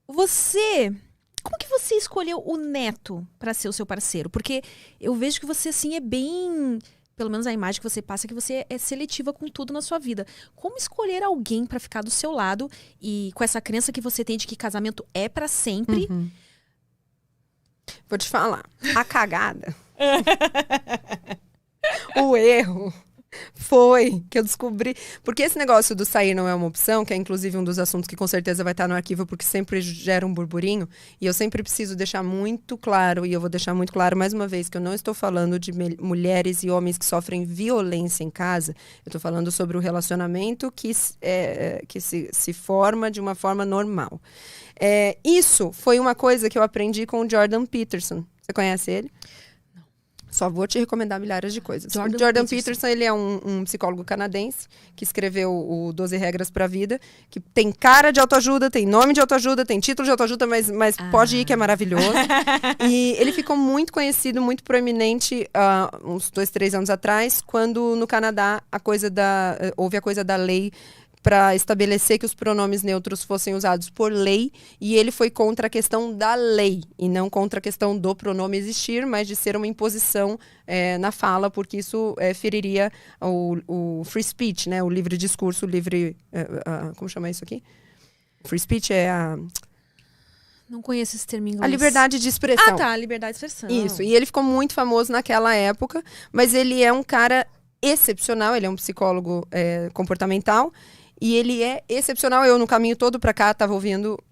Você... Como que você escolheu o Neto pra ser o seu parceiro? Porque eu vejo que você, assim, é bem... Pelo menos a imagem que você passa é que você é seletiva com tudo na sua vida. Como escolher alguém pra ficar do seu lado e com essa crença que você tem de que casamento é pra sempre? Vou te falar. A cagada. O erro foi que eu descobri... Porque esse negócio do sair não é uma opção, que é inclusive um dos assuntos que com certeza vai estar no arquivo, porque sempre gera um burburinho. E eu sempre preciso deixar muito claro, e eu vou deixar muito claro mais uma vez, que eu não estou falando de mulheres e homens que sofrem violência em casa. Eu estou falando sobre o relacionamento que se forma de uma forma normal. Isso foi uma coisa que eu aprendi com o Jordan Peterson. Você conhece ele? Só vou te recomendar milhares de coisas. Jordan Peterson, ele é um psicólogo canadense que escreveu o 12 Regras para a Vida, que tem cara de autoajuda, tem nome de autoajuda, tem título de autoajuda, mas pode ir que é maravilhoso. E ele ficou muito conhecido, muito proeminente uns 2, 3 anos atrás, quando no Canadá houve a coisa da lei para estabelecer que os pronomes neutros fossem usados por lei, e ele foi contra a questão da lei, e não contra a questão do pronome existir, mas de ser uma imposição na fala, porque isso feriria o free speech, né? O livre discurso, como chama isso aqui? Free speech é a... Não conheço esse termo em inglês. A liberdade de expressão. Ah, tá, a liberdade de expressão. Isso, e ele ficou muito famoso naquela época, mas ele é um cara excepcional, ele é um psicólogo comportamental, e ele é excepcional. Eu, no caminho todo pra cá, tava ouvindo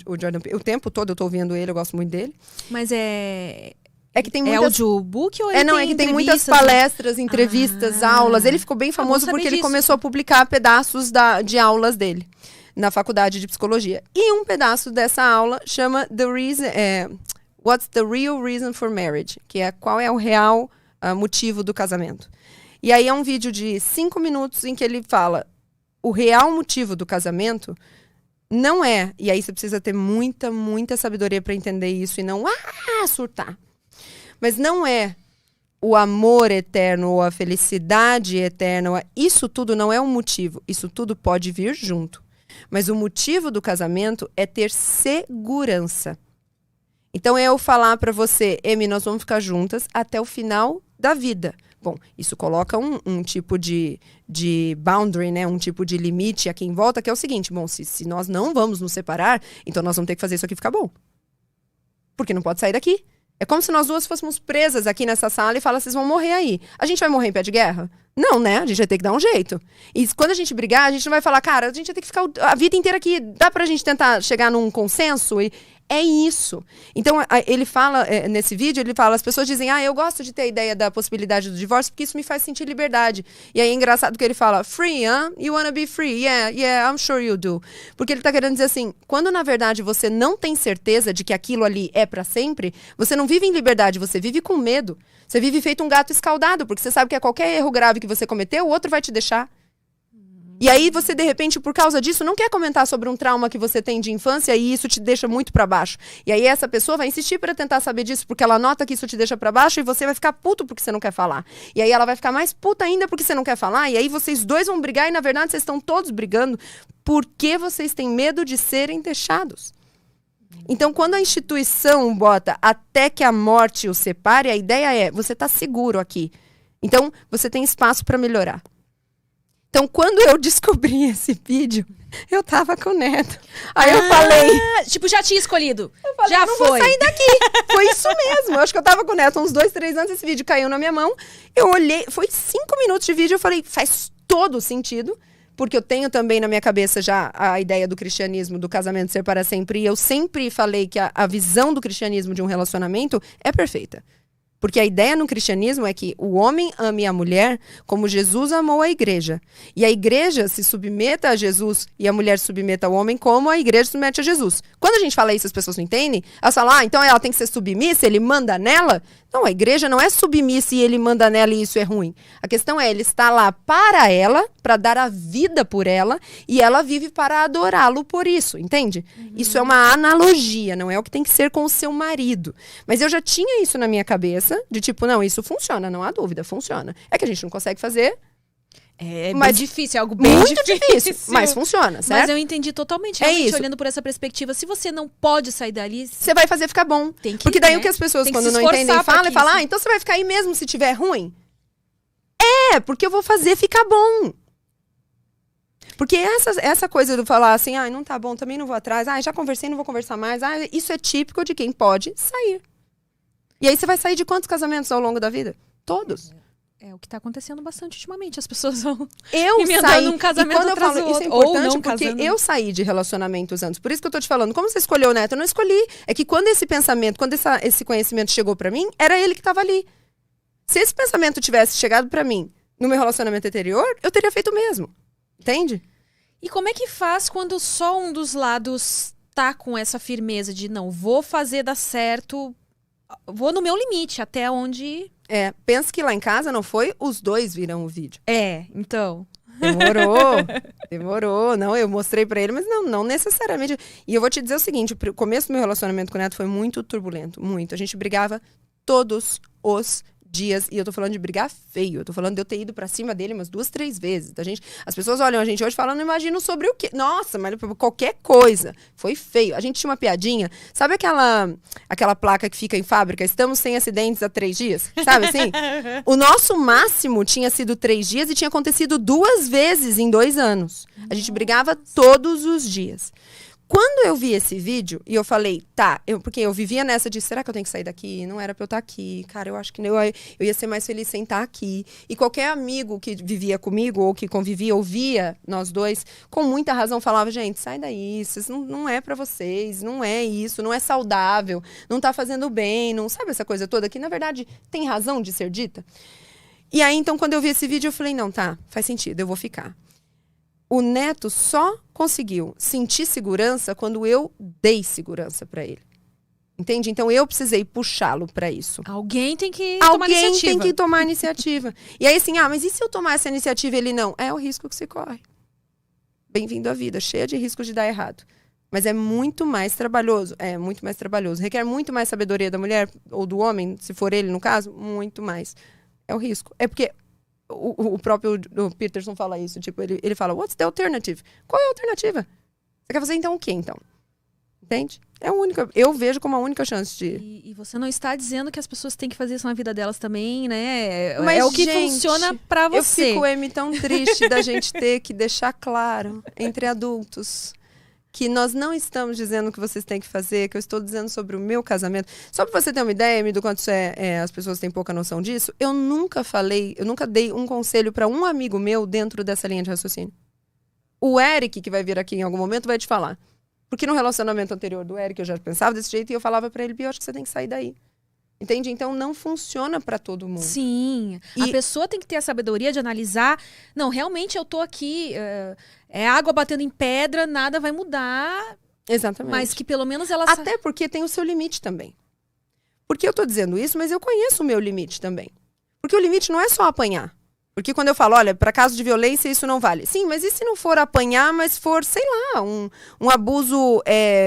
o Jordan. O tempo todo eu tô ouvindo ele, eu gosto muito dele. Mas é que tem muitas... audiobook ou ele Não, é que tem muitas palestras, entrevistas, aulas. Ele ficou bem famoso porque ele começou a publicar pedaços de aulas dele na faculdade de psicologia. E um pedaço dessa aula chama What's the Real Reason for Marriage? Que é qual é o real motivo do casamento. E aí é um vídeo de 5 minutos em que ele fala... O real motivo do casamento não é... E aí você precisa ter muita, muita sabedoria para entender isso e não surtar. Mas não é o amor eterno ou a felicidade eterna. Isso tudo não é um motivo. Isso tudo pode vir junto. Mas o motivo do casamento é ter segurança. Então eu falar para você, Emi, nós vamos ficar juntas até o final da vida. Bom, isso coloca um tipo de boundary, né? Um tipo de limite aqui em volta, que é o seguinte, bom, se nós não vamos nos separar, então nós vamos ter que fazer isso aqui ficar bom. Porque não pode sair daqui. É como se nós duas fôssemos presas aqui nessa sala e falar, vocês vão morrer aí. A gente vai morrer em pé de guerra? Não, né? A gente vai ter que dar um jeito. E quando a gente brigar, a gente não vai falar, cara, a gente vai ter que ficar a vida inteira aqui, dá pra gente tentar chegar num consenso? É isso. Então, ele fala, nesse vídeo, ele fala, as pessoas dizem, eu gosto de ter a ideia da possibilidade do divórcio, porque isso me faz sentir liberdade. E aí é engraçado que ele fala, free, huh? You wanna be free? Yeah, I'm sure you do. Porque ele tá querendo dizer assim, quando na verdade você não tem certeza de que aquilo ali é pra sempre, você não vive em liberdade, você vive com medo. Você vive feito um gato escaldado, porque você sabe que a qualquer erro grave que você cometeu, o outro vai te deixar. E aí você, de repente, por causa disso, não quer comentar sobre um trauma que você tem de infância e isso te deixa muito pra baixo. E aí essa pessoa vai insistir pra tentar saber disso, porque ela nota que isso te deixa pra baixo e você vai ficar puto porque você não quer falar. E aí ela vai ficar mais puta ainda porque você não quer falar. E aí vocês dois vão brigar e, na verdade, vocês estão todos brigando porque vocês têm medo de serem deixados. Então, quando a instituição bota até que a morte o separe, a ideia é, você tá seguro aqui. Então, você tem espaço pra melhorar. Então, quando eu descobri esse vídeo, eu tava com o Neto. Aí eu falei... Tipo, já tinha escolhido. Eu falei, já não foi. Vou sair daqui. Foi isso mesmo. Eu acho que eu tava com o Neto uns 2, 3 anos, esse vídeo caiu na minha mão. Eu olhei, foi 5 minutos de vídeo, eu falei, faz todo sentido. Porque eu tenho também na minha cabeça já a ideia do cristianismo, do casamento ser para sempre. E eu sempre falei que a visão do cristianismo de um relacionamento é perfeita. Porque a ideia no cristianismo é que o homem ame a mulher como Jesus amou a igreja. E a igreja se submeta a Jesus e a mulher se submeta ao homem como a igreja se submete a Jesus. Quando a gente fala isso, as pessoas não entendem. Elas falam, então ela tem que ser submissa, ele manda nela. Não, a igreja não é submissa e ele manda nela e isso é ruim. A questão é, ele está lá para ela, para dar a vida por ela, e ela vive para adorá-lo por isso, entende? Isso é uma analogia, não é o que tem que ser com o seu marido. Mas eu já tinha isso na minha cabeça, de tipo, não, isso funciona, não há dúvida, funciona. É que a gente não consegue fazer É Mas bem difícil, é algo bem muito difícil. Mas funciona, certo? Mas eu entendi totalmente, realmente, olhando por essa perspectiva. Se você não pode sair dali... Você vai fazer ficar bom. Tem que, porque daí né? o que as pessoas, Tem quando não entendem, falam, então você vai ficar aí mesmo se tiver ruim? Porque eu vou fazer ficar bom. Porque essa coisa do falar assim, não tá bom, também não vou atrás, já conversei, não vou conversar mais, isso é típico de quem pode sair. E aí você vai sair de quantos casamentos ao longo da vida? Todos. É o que tá acontecendo bastante ultimamente. As pessoas vão saí, um casamento e quando eu falo, outro, isso é importante ou não porque casando. eu saí de relacionamentos antes. Por isso que eu tô te falando, como você escolheu o Neto? Eu não escolhi. É que quando esse pensamento, quando esse conhecimento chegou pra mim, era ele que tava ali. Se esse pensamento tivesse chegado pra mim no meu relacionamento anterior, eu teria feito o mesmo. Entende? E como é que faz quando só um dos lados tá com essa firmeza de não, vou fazer dar certo, vou no meu limite, até onde... Pensa que lá em casa não foi, os dois viram o vídeo. Então... Demorou. Não, eu mostrei pra ele, mas não necessariamente. E eu vou te dizer o seguinte, o começo do meu relacionamento com o Neto foi muito turbulento, muito. A gente brigava todos os dias, e eu tô falando de brigar feio, eu tô falando de eu ter ido pra cima dele umas 2, 3 vezes. As pessoas olham a gente hoje falando, não imagino sobre o quê. Nossa, mas qualquer coisa. Foi feio. A gente tinha uma piadinha, sabe aquela placa que fica em fábrica, estamos sem acidentes há 3 dias? Sabe assim? O nosso máximo tinha sido 3 dias e tinha acontecido 2 vezes em 2 anos. A gente brigava todos os dias. Quando eu vi esse vídeo, e eu falei, porque eu vivia nessa de, será que eu tenho que sair daqui? Não era pra eu estar aqui. Cara, eu acho que eu ia ser mais feliz sem estar aqui. E qualquer amigo que vivia comigo, ou que convivia, ouvia nós dois, com muita razão falava, gente, sai daí, isso não é pra vocês, não é isso, não é saudável, não tá fazendo bem, não sabe essa coisa toda que, na verdade, tem razão de ser dita? E aí, então, quando eu vi esse vídeo, eu falei, não, faz sentido, eu vou ficar. O Neto só conseguiu sentir segurança quando eu dei segurança pra ele. Entende? Então eu precisei puxá-lo pra isso. Alguém tem que tomar iniciativa. Alguém tem que tomar iniciativa. E aí assim, mas e se eu tomar essa iniciativa e ele não? É o risco que se corre. Bem-vindo à vida, cheia de riscos de dar errado. Mas é muito mais trabalhoso. É muito mais trabalhoso. Requer muito mais sabedoria da mulher ou do homem, se for ele no caso, muito mais. É o risco. É porque... O próprio Peterson fala isso, tipo, ele fala, what's the alternative? Qual é a alternativa? Você quer fazer então o quê, então? Entende? É a única, eu vejo como a única chance de... E você não está dizendo que as pessoas têm que fazer isso na vida delas também, né? Mas, é o que gente, funciona pra você. Eu fico, Amy, tão triste da gente ter que deixar claro, entre adultos, que nós não estamos dizendo o que vocês têm que fazer, que eu estou dizendo sobre o meu casamento. Só para você ter uma ideia, Amy, do quanto as pessoas têm pouca noção disso, eu nunca dei um conselho para um amigo meu dentro dessa linha de raciocínio. O Eric, que vai vir aqui em algum momento, vai te falar. Porque no relacionamento anterior do Eric, eu já pensava desse jeito e eu falava para ele, eu acho que você tem que sair daí. Entende? Então não funciona para todo mundo. Sim. A pessoa tem que ter a sabedoria de analisar. Não, realmente eu tô aqui, é água batendo em pedra, nada vai mudar. Exatamente. Mas que pelo menos ela... Até porque tem o seu limite também. Porque eu tô dizendo isso, mas eu conheço o meu limite também. Porque o limite não é só apanhar. Porque quando eu falo, olha, para caso de violência isso não vale. Sim, mas e se não for apanhar, mas for, sei lá, um abuso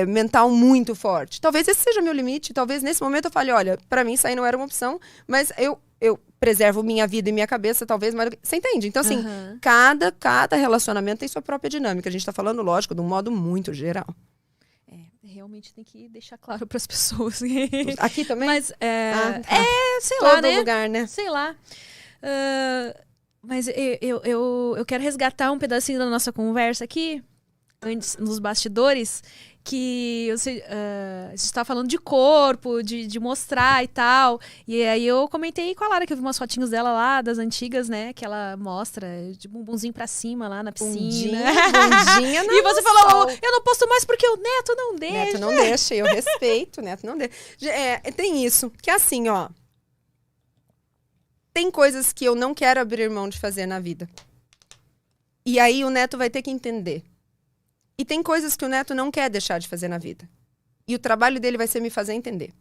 mental muito forte? Talvez esse seja meu limite. Talvez nesse momento eu fale, olha, para mim isso aí não era uma opção, mas eu preservo minha vida e minha cabeça, talvez mais do que... Você entende? Então, assim, cada relacionamento tem sua própria dinâmica. A gente tá falando, lógico, de um modo muito geral. Realmente tem que deixar claro para as pessoas. Aqui também? Mas, sei Todo lá, né? lugar, né? Sei lá. Mas eu quero resgatar um pedacinho da nossa conversa aqui, antes, nos bastidores, que você estava falando de corpo, de mostrar e tal. E aí eu comentei com a Lara que eu vi umas fotinhos dela lá, das antigas, né? Que ela mostra de bumbumzinho pra cima lá na piscina. Bundinha E você falou, eu não posto mais porque o Neto não deixa. Neto não deixa, eu respeito, Neto não deixa. Tem isso, que é assim, ó. Tem coisas que eu não quero abrir mão de fazer na vida. E aí o Neto vai ter que entender. E tem coisas que o Neto não quer deixar de fazer na vida. E o trabalho dele vai ser me fazer entender.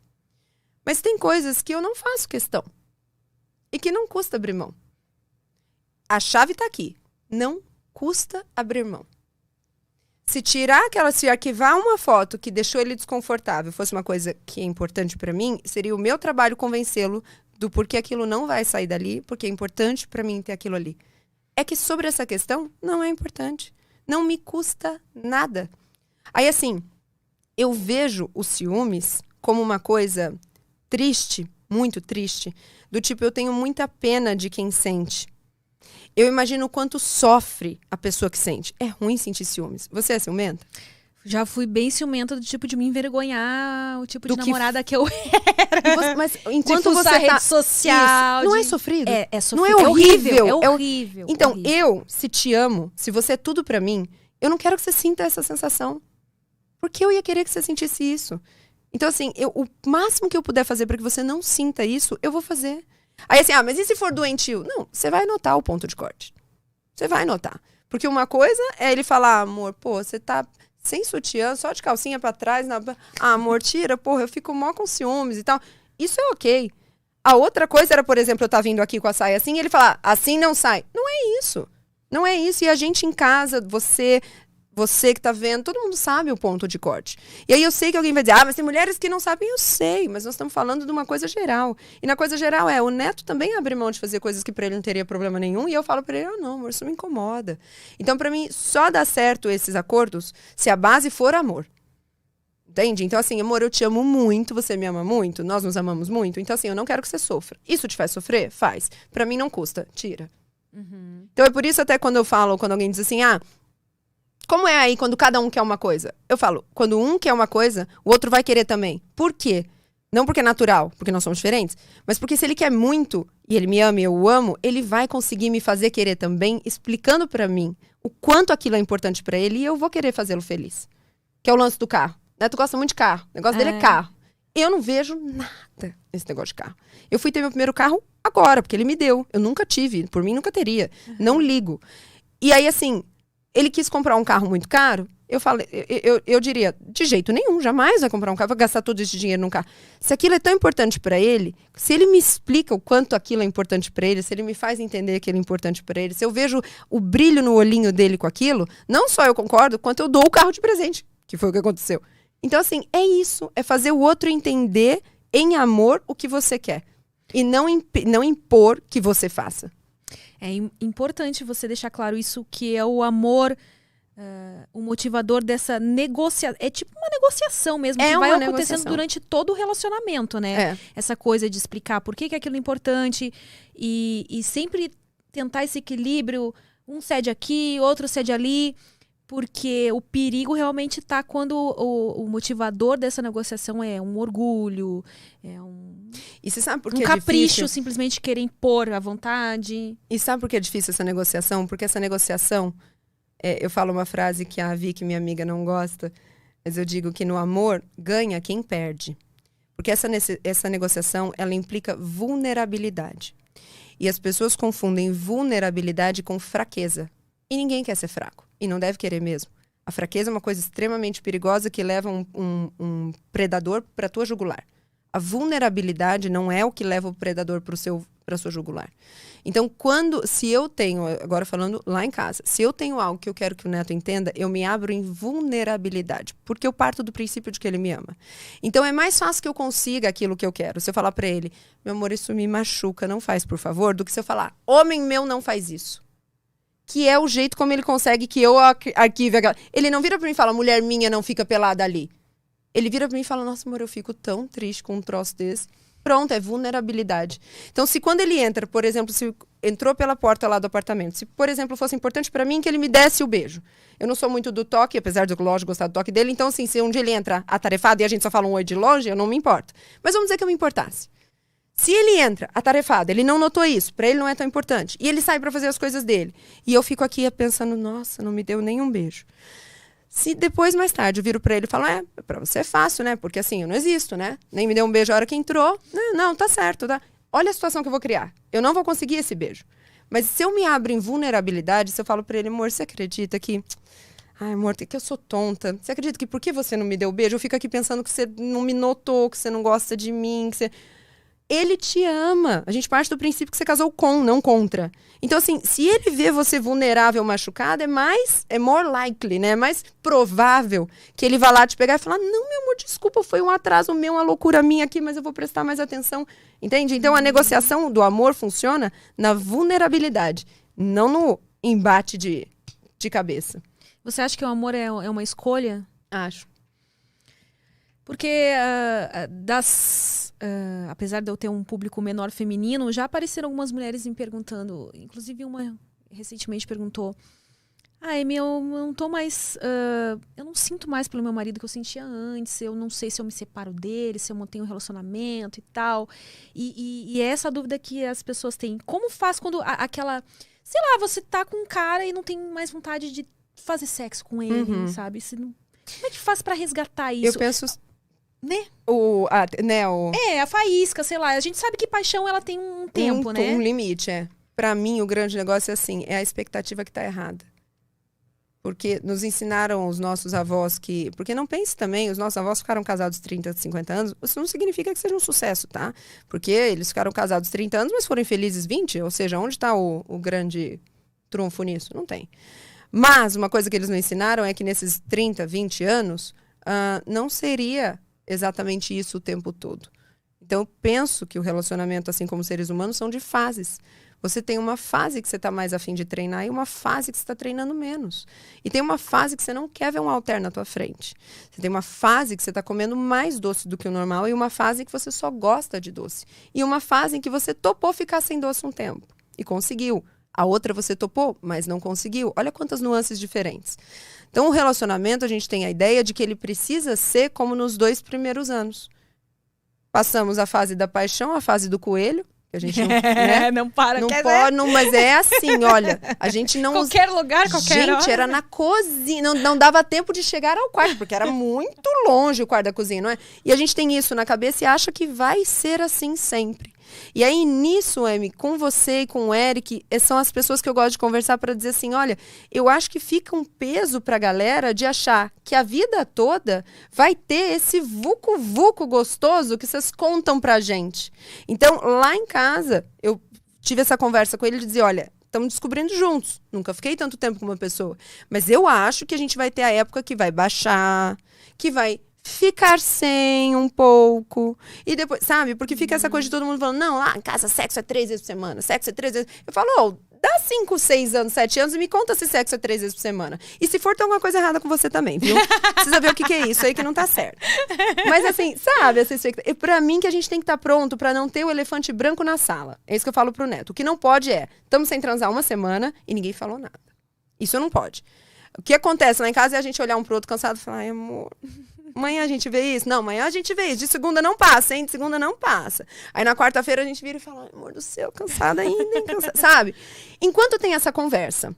Mas tem coisas que eu não faço questão. E que não custa abrir mão. A chave tá aqui. Não custa abrir mão. Se arquivar uma foto que deixou ele desconfortável, fosse uma coisa que é importante pra mim, seria o meu trabalho convencê-lo do porquê aquilo não vai sair dali, porque é importante pra mim ter aquilo ali. é que sobre essa questão não é importante. Não me custa nada. Aí, assim, eu vejo os ciúmes como uma coisa triste, muito triste, do tipo, eu tenho muita pena de quem sente. Eu imagino o quanto sofre a pessoa que sente. É ruim sentir ciúmes. Você é ciumenta? Já fui bem ciumenta do tipo de me envergonhar, o tipo de namorada que eu era. Mas enquanto de você rede social. Não é sofrido? É sofrido. Não é horrível? É horrível. Então, horrível. se te amo, se você é tudo pra mim, eu não quero que você sinta essa sensação. Porque eu ia querer que você sentisse isso. Então, assim, o máximo que eu puder fazer pra que você não sinta isso, eu vou fazer. Aí, assim, mas e se for doentio? Não, você vai notar o ponto de corte. Você vai notar. Porque uma coisa é ele falar, amor, pô, você tá sem sutiã, só de calcinha pra trás. Amor, tira, porra, eu fico mó com ciúmes e tal. Isso é ok. A outra coisa era, por exemplo, eu tá vindo aqui com a saia assim e ele falar, assim não sai. Não é isso. Não é isso. E a gente em casa, você que tá vendo, todo mundo sabe o ponto de corte. E aí eu sei que alguém vai dizer, mas tem mulheres que não sabem, eu sei, mas nós estamos falando de uma coisa geral. E na coisa geral o neto também abre mão de fazer coisas que pra ele não teria problema nenhum, e eu falo pra ele, não, amor, isso me incomoda. Então, pra mim, só dá certo esses acordos se a base for amor. Entende? Então, assim, amor, eu te amo muito, você me ama muito, nós nos amamos muito, então, assim, eu não quero que você sofra. Isso te faz sofrer? Faz. Pra mim não custa. Tira. Uhum. Então, é por isso até quando eu falo, quando alguém diz assim, como é aí quando cada um quer uma coisa? Eu falo, quando um quer uma coisa, o outro vai querer também. Por quê? Não porque é natural, porque nós somos diferentes, mas porque se ele quer muito, e ele me ama e eu o amo, ele vai conseguir me fazer querer também, explicando pra mim o quanto aquilo é importante pra ele, e eu vou querer fazê-lo feliz. Que é o lance do carro. O Neto gosta muito de carro. O negócio dele é carro. Eu não vejo nada nesse negócio de carro. Eu fui ter meu primeiro carro agora, porque ele me deu. Eu nunca tive, por mim nunca teria. Não ligo. E aí, assim, ele quis comprar um carro muito caro, eu diria, de jeito nenhum, jamais vai comprar um carro, vai gastar todo esse dinheiro num carro. Se aquilo é tão importante pra ele, se ele me explica o quanto aquilo é importante pra ele, se ele me faz entender que aquilo é importante pra ele, se eu vejo o brilho no olhinho dele com aquilo, não só eu concordo, quanto eu dou o carro de presente, que foi o que aconteceu. Então, assim, é isso, é fazer o outro entender em amor o que você quer. E não impor que você faça. É importante você deixar claro isso, que é o amor, o motivador dessa negociação. É tipo uma negociação mesmo, que vai acontecendo durante todo o relacionamento, né? Essa coisa de explicar por que aquilo é importante e sempre tentar esse equilíbrio. Um cede aqui, outro cede ali. Porque o perigo realmente está quando o motivador dessa negociação é um orgulho, é e você sabe por que um capricho, simplesmente querer impor à vontade. E sabe por que é difícil essa negociação? Porque essa negociação, eu falo uma frase que a Vicky, minha amiga, não gosta, mas eu digo que no amor ganha quem perde. Porque essa negociação, ela implica vulnerabilidade. E as pessoas confundem vulnerabilidade com fraqueza. E ninguém quer ser fraco. E não deve querer mesmo. A fraqueza é uma coisa extremamente perigosa que leva um predador para a tua jugular. A vulnerabilidade não é o que leva o predador para a sua jugular. Então, se eu tenho, agora falando lá em casa, se eu tenho algo que eu quero que o Neto entenda, eu me abro em vulnerabilidade. Porque eu parto do princípio de que ele me ama. Então, é mais fácil que eu consiga aquilo que eu quero. Se eu falar para ele, meu amor, isso me machuca, não faz, por favor, do que se eu falar, homem meu não faz isso. Que é o jeito como ele consegue que eu arquive aquela... Ele não vira pra mim e fala, mulher minha não fica pelada ali. Ele vira pra mim e fala, nossa, amor, eu fico tão triste com um troço desse. Pronto, é vulnerabilidade. Então, se quando ele entra, por exemplo, se entrou pela porta lá do apartamento, se, por exemplo, fosse importante pra mim que ele me desse o beijo. Eu não sou muito do toque, apesar de eu, lógico, gostar do toque dele. Então, assim, se um dia ele entra atarefado e a gente só fala um oi de longe, eu não me importo. Mas vamos dizer que eu me importasse. Se ele entra atarefado, ele não notou isso, pra ele não é tão importante, e ele sai pra fazer as coisas dele, e eu fico aqui pensando, nossa, não me deu nenhum beijo. Se depois, mais tarde, eu viro pra ele e falo, pra você é fácil, né? Porque assim, eu não existo, né? Nem me deu um beijo a hora que entrou. Não, tá certo, tá? Olha a situação que eu vou criar. Eu não vou conseguir esse beijo. Mas se eu me abro em vulnerabilidade, se eu falo pra ele, amor, você acredita que... Ai, amor, que eu sou tonta. Você acredita que por que você não me deu beijo? Eu fico aqui pensando que você não me notou, que você não gosta de mim, que você... Ele te ama. A gente parte do princípio que você casou com, não contra. Então, assim, se ele vê você vulnerável, machucada, é more likely, né? É mais provável que ele vá lá te pegar e falar, não, meu amor, desculpa, foi um atraso meu, uma loucura minha aqui, mas eu vou prestar mais atenção. Entende? Então, a negociação do amor funciona na vulnerabilidade, não no embate de cabeça. Você acha que o amor é uma escolha? Acho. Porque apesar de eu ter um público menor feminino, já apareceram algumas mulheres me perguntando, inclusive uma recentemente perguntou: Amy, eu não tô mais. Eu não sinto mais pelo meu marido que eu sentia antes. Eu não sei se eu me separo dele, se eu mantenho um relacionamento e tal. E é essa dúvida que as pessoas têm. Como faz quando aquela. Sei lá, você tá com um cara e não tem mais vontade de fazer sexo com ele, sabe? Como é que faz pra resgatar isso? Eu penso. Né? A faísca, sei lá. A gente sabe que paixão ela tem um tempo, né? Um limite, Pra mim, o grande negócio é assim, é a expectativa que tá errada. Porque nos ensinaram os nossos avós que... Porque não pense também, os nossos avós ficaram casados 30, 50 anos. Isso não significa que seja um sucesso, tá? Porque eles ficaram casados 30 anos, mas foram infelizes 20. Ou seja, onde está o grande trunfo nisso? Não tem. Mas uma coisa que eles não ensinaram é que nesses 30, 20 anos, não seria exatamente isso o tempo todo. Então, eu penso que o relacionamento, assim como seres humanos, são de fases. Você tem uma fase que você está mais a fim de treinar e uma fase que você está treinando menos. E tem uma fase que você não quer ver um halter na tua frente. Você tem uma fase que você está comendo mais doce do que o normal e uma fase que você só gosta de doce. E uma fase em que você topou ficar sem doce um tempo. E conseguiu. A outra você topou, mas não conseguiu. Olha quantas nuances diferentes. Então, o relacionamento, a gente tem a ideia de que ele precisa ser como nos 2 primeiros anos. Passamos a fase da paixão, a fase do coelho. Que a gente não, né? Não para, não pode, não, mas é assim, olha, a gente não... Qualquer lugar, qualquer hora. Gente, era na cozinha, não dava tempo de chegar ao quarto, porque era muito longe o quarto da cozinha, não é? E a gente tem isso na cabeça e acha que vai ser assim sempre. E aí, nisso, Amy, com você e com o Eric, são as pessoas que eu gosto de conversar para dizer assim, olha, eu acho que fica um peso pra galera de achar que a vida toda vai ter esse vucu-vucu gostoso que vocês contam pra gente. Então, lá em casa, eu tive essa conversa com ele de dizer, olha, estamos descobrindo juntos. Nunca fiquei tanto tempo com uma pessoa. Mas eu acho que a gente vai ter a época que vai baixar, que vai... ficar sem um pouco. E depois, sabe? Porque fica essa coisa de todo mundo falando, não, lá em casa sexo é 3 vezes por semana, sexo é 3 vezes. Eu falo, dá 5, 6 anos, 7 anos e me conta se sexo é 3 vezes por semana. E se for, tem alguma coisa errada com você também, viu? Precisa ver o que é isso aí que não tá certo. Mas assim, sabe? E pra mim que a gente tem que estar pronto pra não ter o elefante branco na sala. É isso que eu falo pro Neto. O que não pode estamos sem transar uma semana e ninguém falou nada. Isso não pode. O que acontece lá em casa é a gente olhar um pro outro cansado e falar, ai, amor... Amanhã a gente vê isso? Não, amanhã a gente vê isso. De segunda não passa, hein? De segunda não passa. Aí na quarta-feira a gente vira e fala, amor do céu, cansada ainda, hein? Sabe? Enquanto tem essa conversa,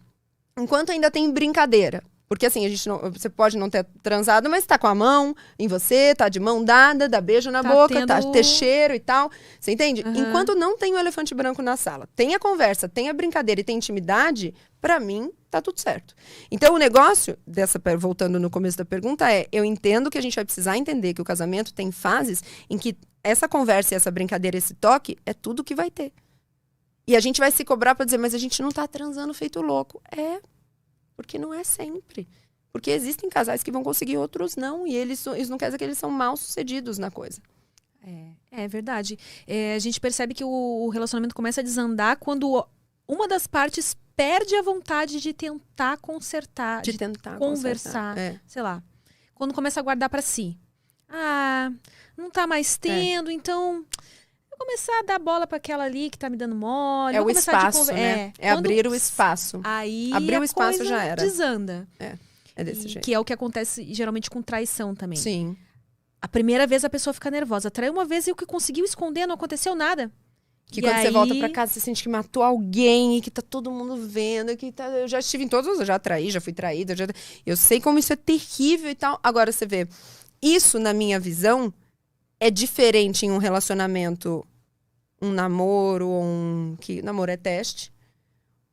enquanto ainda tem brincadeira, porque assim, você pode não ter transado, mas tá com a mão em você, tá de mão dada, dá beijo na boca, tá ter cheiro e tal. Você entende? Uhum. Enquanto não tem o elefante branco na sala, tem a conversa, tem a brincadeira e tem intimidade, pra mim, tá tudo certo. Então, o negócio, voltando no começo da pergunta, eu entendo que a gente vai precisar entender que o casamento tem fases em que essa conversa e essa brincadeira, esse toque, é tudo que vai ter. E a gente vai se cobrar pra dizer, mas a gente não tá transando feito louco. Porque não é sempre. Porque existem casais que vão conseguir, outros não. E isso não quer dizer que eles são mal sucedidos na coisa. É verdade. A gente percebe que o relacionamento começa a desandar quando uma das partes perde a vontade de tentar consertar, de tentar conversar. Sei lá. Quando começa a guardar pra si. Não tá mais tendo, então... Vou começar a dar bola para aquela ali que tá me dando mole. É o espaço, né? Abrir o espaço. Aí abrir o espaço já era. Desanda. É desse jeito. Que é o que acontece geralmente com traição também. Sim. A primeira vez a pessoa fica nervosa. Traiu uma vez e o que conseguiu esconder não aconteceu nada. Que quando você volta pra casa, você sente que matou alguém e que tá todo mundo vendo. Eu já estive em todos, eu já traí, já fui traída. Eu sei como isso é terrível e tal. Agora você vê, isso na minha visão é diferente em um relacionamento, um namoro, que namoro é teste,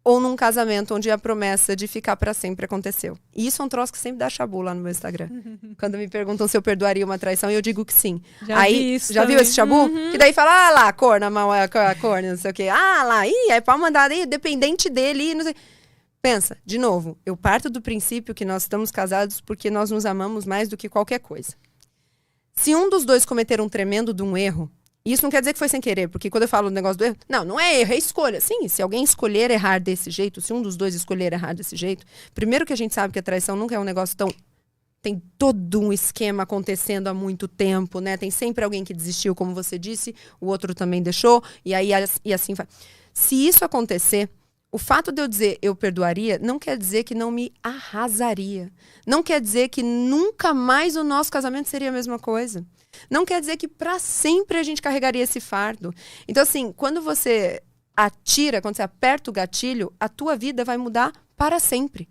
ou num casamento onde a promessa de ficar pra sempre aconteceu. E isso é um troço que sempre dá chabu lá no meu Instagram. Quando me perguntam se eu perdoaria uma traição, eu digo que sim. Já viu esse chabu? Uhum. Que daí fala, lá, corna, corna, não sei o quê. Lá, é pau mandado aí, dependente dele, não sei. Pensa, de novo, eu parto do princípio que nós estamos casados porque nós nos amamos mais do que qualquer coisa. Se um dos dois cometer um tremendo de um erro, Isso não quer dizer que foi sem querer, porque quando eu falo do negócio do erro, não é erro, é escolha. Sim, se alguém escolher errar desse jeito, se um dos dois escolher errar desse jeito, primeiro que a gente sabe que a traição nunca é um negócio tão... Tem todo um esquema acontecendo há muito tempo, né? Tem sempre alguém que desistiu, como você disse, o outro também deixou, e assim vai. Se isso acontecer, o fato de eu dizer eu perdoaria, não quer dizer que não me arrasaria. Não quer dizer que nunca mais o nosso casamento seria a mesma coisa. Não quer dizer que para sempre a gente carregaria esse fardo. Então, assim, quando você atira, quando você aperta o gatilho, a tua vida vai mudar para sempre.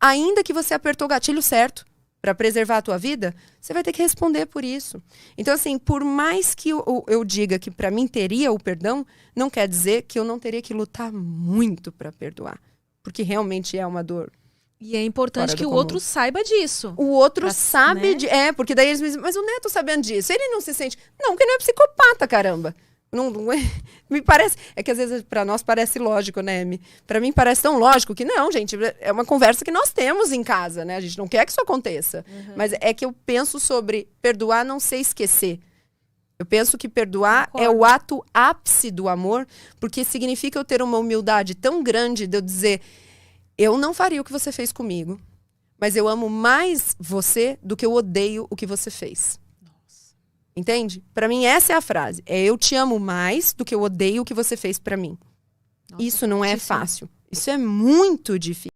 Ainda que você apertou o gatilho certo para preservar a tua vida, você vai ter que responder por isso. Então, assim, por mais que eu diga que para mim teria o perdão, não quer dizer que eu não teria que lutar muito para perdoar. Porque realmente é uma dor. E é importante que o outro saiba disso. O outro sabe, né? Porque daí eles me dizem, mas o Neto sabendo disso, ele não se sente... Não, porque não é psicopata, caramba. Não é, me parece... É que às vezes para nós parece lógico, né? Para mim parece tão lógico que não, gente. É uma conversa que nós temos em casa, né? A gente não quer que isso aconteça. Mas é que eu penso sobre perdoar, não sei esquecer. Eu penso que perdoar é o ato ápice do amor, porque significa eu ter uma humildade tão grande de eu dizer... Eu não faria o que você fez comigo, mas eu amo mais você do que eu odeio o que você fez. Nossa. Entende? Para mim essa é a frase. É eu te amo mais do que eu odeio o que você fez para mim. Nossa, isso não é fácil. Isso é muito difícil.